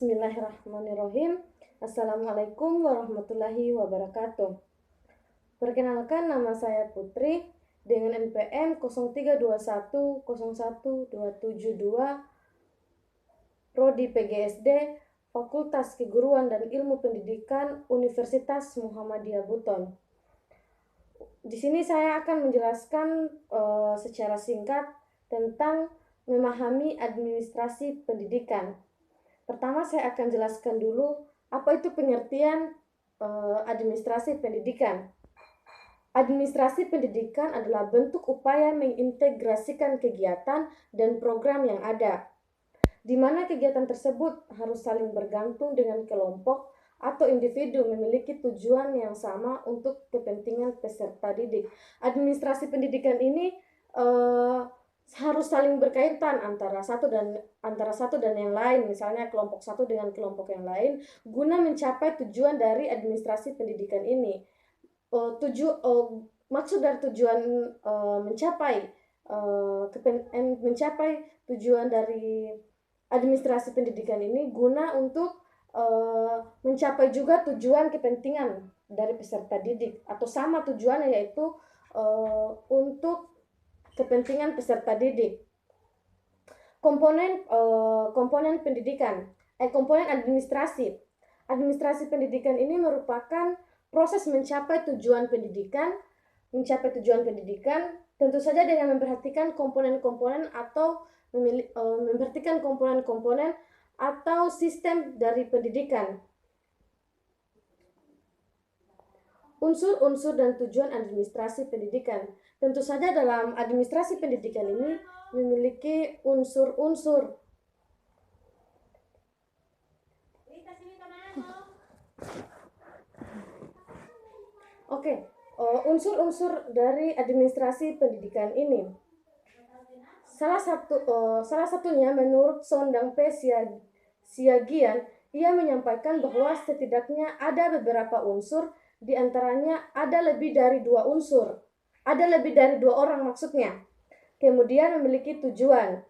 Bismillahirrahmanirrahim. Assalamualaikum warahmatullahi wabarakatuh. Perkenalkan, nama saya Putri dengan NPM 0321012772, Prodi PGSD, Fakultas Keguruan dan Ilmu Pendidikan Universitas Muhammadiyah Buton. Di sini saya akan menjelaskan secara singkat tentang memahami administrasi pendidikan. Pertama, saya akan jelaskan dulu apa itu pengertian administrasi pendidikan. Administrasi pendidikan adalah bentuk upaya mengintegrasikan kegiatan dan program yang ada, di mana kegiatan tersebut harus saling bergantung dengan kelompok atau individu memiliki tujuan yang sama untuk kepentingan peserta didik. Administrasi pendidikan ini harus saling berkaitan antara satu dan yang lain, misalnya kelompok satu dengan kelompok yang lain, guna mencapai tujuan dari administrasi pendidikan ini. Maksud dari tujuan mencapai tujuan dari administrasi pendidikan ini guna untuk mencapai juga tujuan kepentingan dari peserta didik, atau sama tujuannya, yaitu untuk kepentingan peserta didik. Komponen pendidikan, komponen administrasi. Administrasi pendidikan ini merupakan proses mencapai tujuan pendidikan. Tentu saja dengan memperhatikan komponen-komponen atau memperhatikan komponen-komponen atau sistem dari pendidikan. Unsur-unsur dan tujuan administrasi pendidikan. Tentu saja dalam administrasi pendidikan ini memiliki unsur-unsur. Unsur-unsur dari administrasi pendidikan ini. Salah satunya menurut Sondang P. Siagian, ia menyampaikan bahwa setidaknya ada beberapa unsur, di antaranya ada lebih dari dua orang maksudnya. Kemudian memiliki tujuan.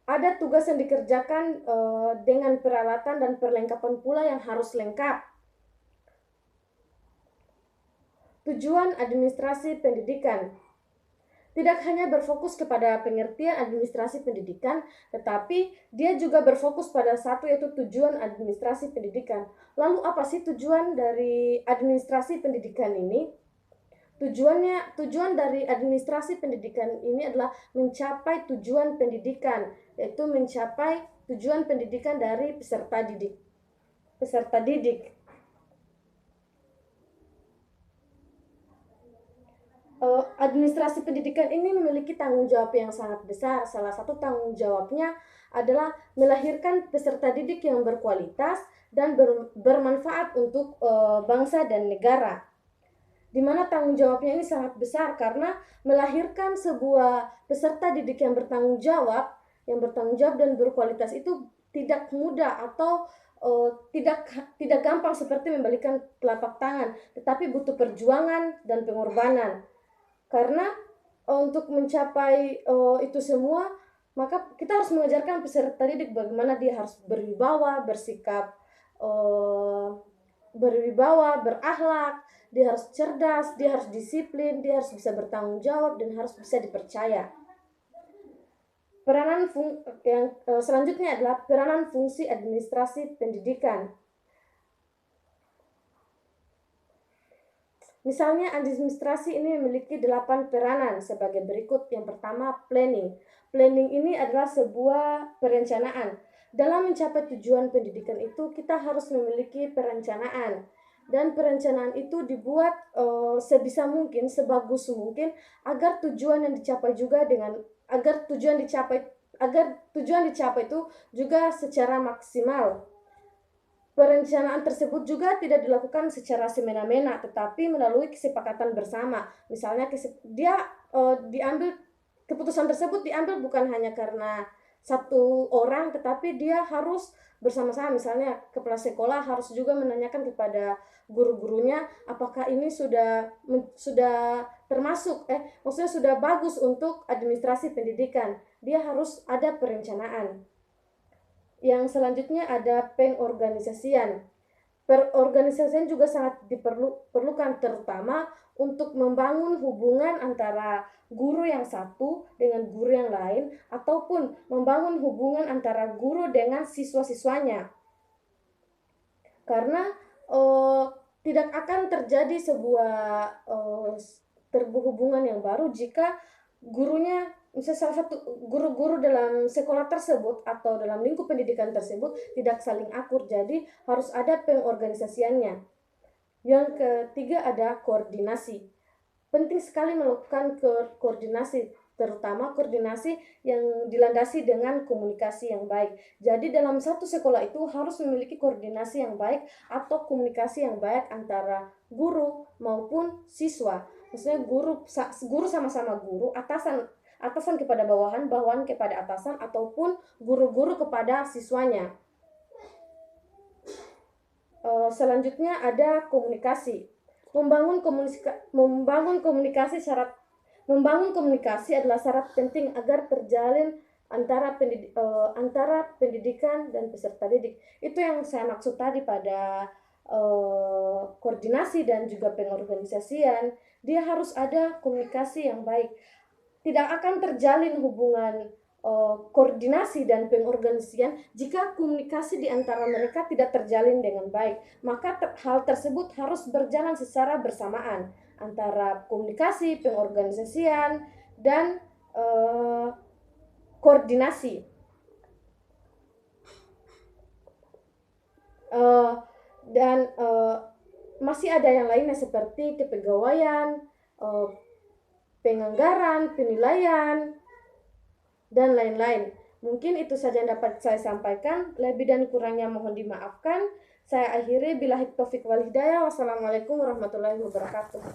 Ada tugas yang dikerjakan dengan peralatan dan perlengkapan pula yang harus lengkap. Tujuan administrasi pendidikan tidak hanya berfokus kepada pengertian administrasi pendidikan, tetapi dia juga berfokus pada satu, yaitu tujuan administrasi pendidikan. Lalu apa sih tujuan dari administrasi pendidikan ini? Tujuan dari administrasi pendidikan ini adalah mencapai tujuan pendidikan, yaitu mencapai tujuan pendidikan dari peserta didik. Administrasi pendidikan ini memiliki tanggung jawab yang sangat besar. Salah satu tanggung jawabnya adalah melahirkan peserta didik yang berkualitas dan bermanfaat untuk bangsa dan negara. Di mana tanggung jawabnya ini sangat besar karena melahirkan sebuah peserta didik yang bertanggung jawab dan berkualitas itu tidak mudah atau tidak gampang seperti membalikan telapak tangan, tetapi butuh perjuangan dan pengorbanan. Karena untuk mencapai itu semua, maka kita harus mengajarkan peserta didik bagaimana dia harus berwibawa, bersikap berakhlak, dia harus cerdas, dia harus disiplin, dia harus bisa bertanggung jawab, dan harus bisa dipercaya. Selanjutnya adalah peranan fungsi administrasi pendidikan. Misalnya, administrasi ini memiliki 8 peranan sebagai berikut. Yang pertama, planning. Planning ini adalah sebuah perencanaan. Dalam mencapai tujuan pendidikan itu, kita harus memiliki perencanaan. Dan perencanaan itu dibuat sebisa mungkin, sebagus mungkin, agar tujuan dicapai itu juga secara maksimal. Perencanaan tersebut juga tidak dilakukan secara semena-mena, tetapi melalui kesepakatan bersama. Misalnya keputusan tersebut diambil bukan hanya karena satu orang, tetapi dia harus bersama-sama. Misalnya kepala sekolah harus juga menanyakan kepada guru-gurunya apakah ini sudah termasuk, maksudnya sudah bagus untuk administrasi pendidikan. Dia harus ada perencanaan. Yang selanjutnya ada pengorganisasian. Perorganisasian juga sangat diperlukan, terutama untuk membangun hubungan antara guru yang satu dengan guru yang lain, ataupun membangun hubungan antara guru dengan siswa-siswanya. Karena tidak akan terjadi sebuah hubungan yang baru jika gurunya, misalnya salah satu guru-guru dalam sekolah tersebut atau dalam lingkup pendidikan tersebut tidak saling akur. Jadi harus ada pengorganisasiannya. Yang ketiga ada koordinasi. Penting sekali melakukan koordinasi, terutama koordinasi yang dilandasi dengan komunikasi yang baik. Jadi dalam satu sekolah itu harus memiliki koordinasi yang baik atau komunikasi yang baik antara guru maupun siswa. Maksudnya guru sama-sama guru, atasan kepada bawahan, bawahan kepada atasan, ataupun guru-guru kepada siswanya. Selanjutnya ada komunikasi. Membangun komunikasi adalah syarat penting agar terjalin antara pendidikan dan peserta didik. Itu yang saya maksud tadi pada koordinasi dan juga pengorganisasian. Dia harus ada komunikasi yang baik. Tidak akan terjalin hubungan koordinasi dan pengorganisasian jika komunikasi di antara mereka tidak terjalin dengan baik. Maka hal tersebut harus berjalan secara bersamaan antara komunikasi, pengorganisasian, dan koordinasi. Dan masih ada yang lainnya seperti kepegawaian, penganggaran, penilaian, dan lain-lain. Mungkin itu saja yang dapat saya sampaikan. Lebih dan kurangnya mohon dimaafkan. Saya akhiri, billahi taufik wal hidayah. Wassalamualaikum warahmatullahi wabarakatuh.